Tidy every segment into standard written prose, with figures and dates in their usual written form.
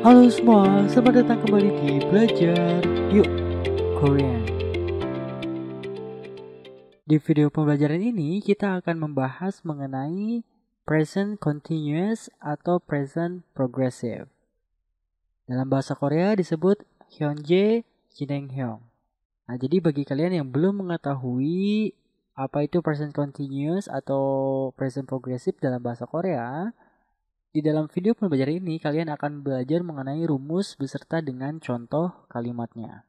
Halo semua, selamat datang kembali di Belajar Yuk Korean. Di video pembelajaran ini kita akan membahas mengenai present continuous atau present progressive. Dalam bahasa Korea disebut Hyunjae Jinenghyung. Nah, jadi bagi kalian yang belum mengetahui apa itu present continuous atau present progressive dalam bahasa Korea, di dalam video pembelajaran ini kalian akan belajar mengenai rumus beserta dengan contoh kalimatnya.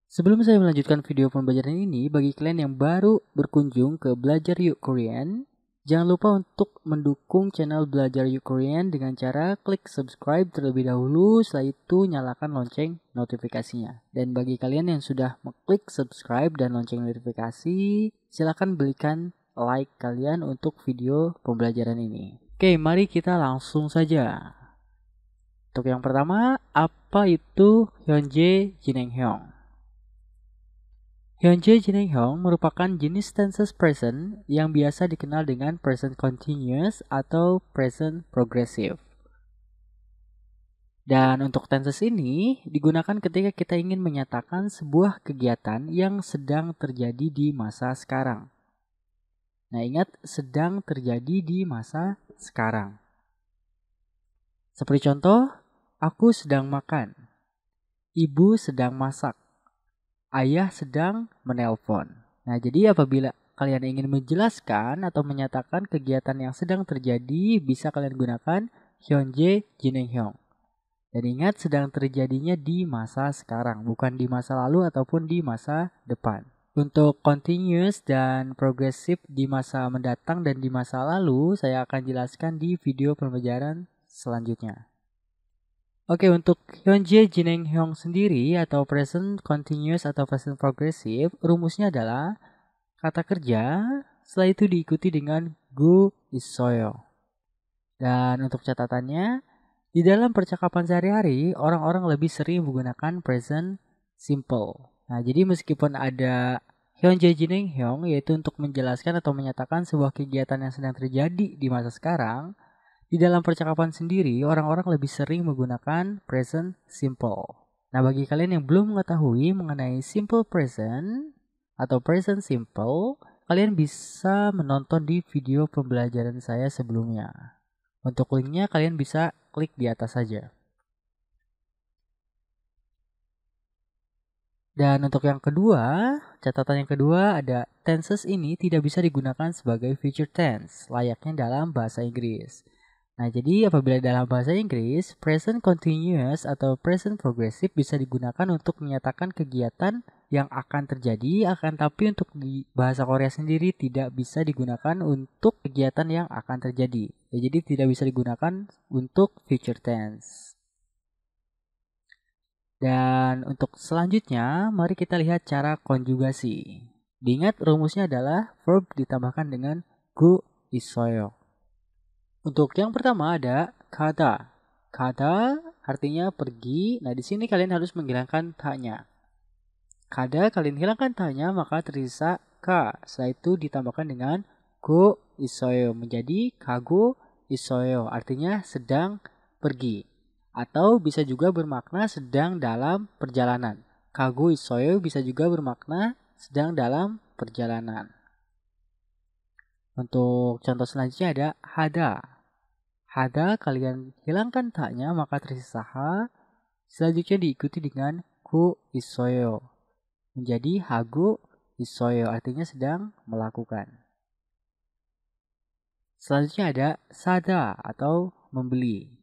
Sebelum saya melanjutkan video pembelajaran ini, bagi kalian yang baru berkunjung ke Belajar Yuk Korean, jangan lupa untuk mendukung channel Belajar Yuk Korean dengan cara klik subscribe terlebih dahulu, setelah itu nyalakan lonceng notifikasinya. Dan bagi kalian yang sudah mengklik subscribe dan lonceng notifikasi, silakan berikan like kalian untuk video pembelajaran ini. Oke, mari kita langsung saja. Untuk yang pertama, apa itu Hyunjae Jinenghyung? Hyunjae Jinenghyung merupakan jenis tenses present yang biasa dikenal dengan present continuous atau present progressive. Dan untuk tenses ini digunakan ketika kita ingin menyatakan sebuah kegiatan yang sedang terjadi di masa sekarang. Nah, ingat, sedang terjadi di masa sekarang. Seperti contoh, aku sedang makan, ibu sedang masak, ayah sedang menelpon. Nah, jadi apabila kalian ingin menjelaskan atau menyatakan kegiatan yang sedang terjadi, bisa kalian gunakan Hyunjae Jinenghyung. Dan ingat, sedang terjadinya di masa sekarang, bukan di masa lalu ataupun di masa depan. Untuk continuous dan progressive di masa mendatang dan di masa lalu, saya akan jelaskan di video pembelajaran selanjutnya. Oke, untuk Hyunjae Jinenghyung sendiri atau present continuous atau present progressive, rumusnya adalah kata kerja, setelah itu diikuti dengan gu isoyo. Dan untuk catatannya, di dalam percakapan sehari-hari, orang-orang lebih sering menggunakan present simple. Nah, jadi meskipun ada Hyunjae Jinenghyung, yaitu untuk menjelaskan atau menyatakan sebuah kegiatan yang sedang terjadi di masa sekarang, di dalam percakapan sendiri, orang-orang lebih sering menggunakan present simple. Nah, bagi kalian yang belum mengetahui mengenai simple present atau present simple, kalian bisa menonton di video pembelajaran saya sebelumnya. Untuk linknya kalian bisa klik di atas saja. Dan untuk yang kedua, catatan yang kedua ada tenses ini tidak bisa digunakan sebagai future tense, layaknya dalam bahasa Inggris. Nah, jadi apabila dalam bahasa Inggris, present continuous atau present progressive bisa digunakan untuk menyatakan kegiatan yang akan terjadi, akan tapi untuk di bahasa Korea sendiri tidak bisa digunakan untuk kegiatan yang akan terjadi. Ya, jadi tidak bisa digunakan untuk future tense. Dan untuk selanjutnya, mari kita lihat cara konjugasi. Diingat rumusnya adalah verb ditambahkan dengan gu isoyo. Untuk yang pertama ada kada. Kada artinya pergi. Nah, di sini kalian harus menghilangkan ta-nya. Kada kalian hilangkan ta-nya, maka tersisa ka. Setelah itu ditambahkan dengan go isoyo menjadi kago isoyo, artinya sedang pergi. Atau bisa juga bermakna sedang dalam perjalanan. Kago isoyo bisa juga bermakna sedang dalam perjalanan. Untuk contoh selanjutnya ada hada. Hada kalian hilangkan ta-nya, maka tersisa ha. Selanjutnya diikuti dengan ku isoyo menjadi hagu isoyo, artinya sedang melakukan. Selanjutnya ada sada atau membeli.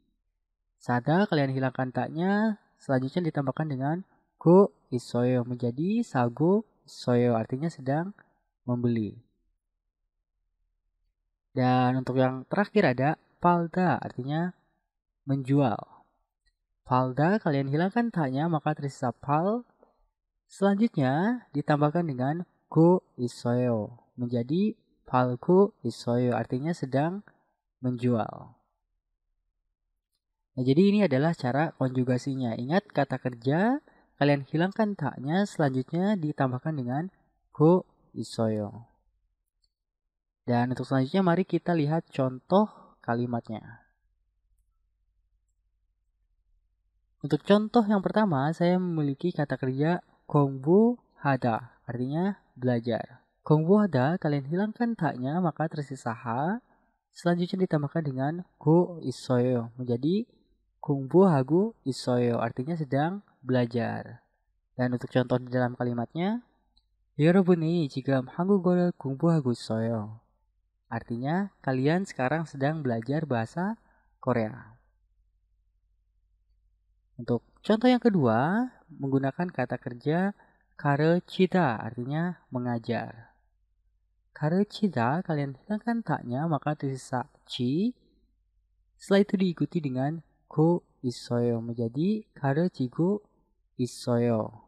Sada kalian hilangkan ta-nya, selanjutnya ditambahkan dengan ku isoyo menjadi sagu isoyo, artinya sedang membeli. Dan untuk yang terakhir ada palda, artinya menjual. Palda kalian hilangkan ta-nya, maka tersisa pal. Selanjutnya ditambahkan dengan ku isoyo menjadi palku isoyo, artinya sedang menjual. Nah, jadi ini adalah cara konjugasinya. Ingat, kata kerja kalian hilangkan ta-nya, selanjutnya ditambahkan dengan ku isoyo. Dan untuk selanjutnya mari kita lihat contoh kalimatnya. Untuk contoh yang pertama, saya memiliki kata kerja 공부하다, artinya belajar. 공부하다, kalian hilangkan taknya, maka tersisa ha. Selanjutnya ditambahkan dengan go 있어요, menjadi 공부하고 있어요, artinya sedang belajar. Dan untuk contoh di dalam kalimatnya, 여러분이 지금 한국어를 공부하고 있어요, artinya kalian sekarang sedang belajar bahasa Korea. Untuk contoh yang kedua, menggunakan kata kerja 가르치다, artinya mengajar. 가르치다, kalian hilangkan taknya, maka tersisa ci. Setelah itu diikuti dengan go 있어요, menjadi 가르치고 있어요.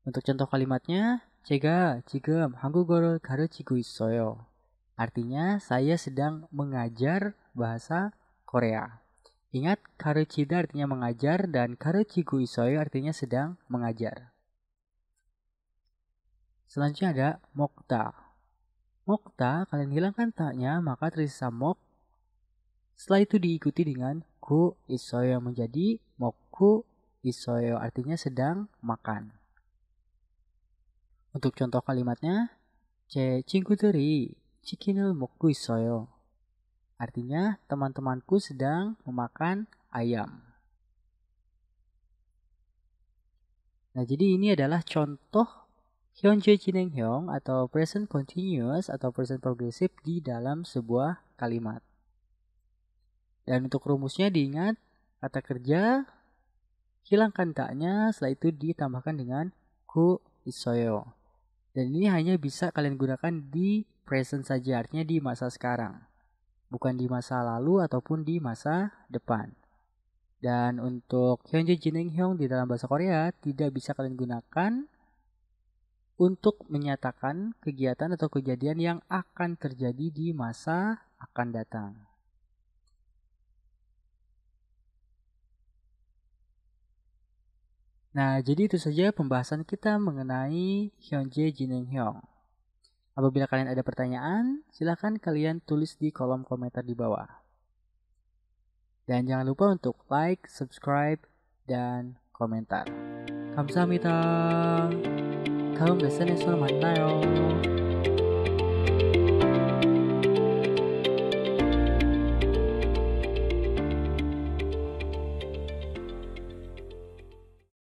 Untuk contoh kalimatnya, 제가 지금 한국어를 가르치고 있어요, artinya saya sedang mengajar bahasa Korea. Ingat, 가르치다 artinya mengajar dan 가르치고 있어요 artinya sedang mengajar. Selanjutnya ada 먹다. 먹다, kalian hilangkan taknya, maka tersisa 먹. Setelah itu diikuti dengan 고 있어요, menjadi 먹고 있어요, artinya sedang makan. Untuk contoh kalimatnya, 제 친구들이 치킨을 먹고 있어요, artinya teman-temanku sedang memakan ayam. Nah, jadi ini adalah contoh 현재 진행형 atau present continuous atau present progressive di dalam sebuah kalimat. Dan untuk rumusnya diingat, kata kerja hilangkan taknya, setelah itu ditambahkan dengan go 있어요. Dan ini hanya bisa kalian gunakan di present saja, artinya di masa sekarang, bukan di masa lalu ataupun di masa depan. Dan untuk 현재 진행형 di dalam bahasa Korea tidak bisa kalian gunakan untuk menyatakan kegiatan atau kejadian yang akan terjadi di masa akan datang. Nah, jadi itu saja pembahasan kita mengenai 현재 진행형. Apabila kalian ada pertanyaan, silakan kalian tulis di kolom komentar di bawah. Dan jangan lupa untuk like, subscribe, dan komentar. 감사합니다. 다음 레슨에서 만나요.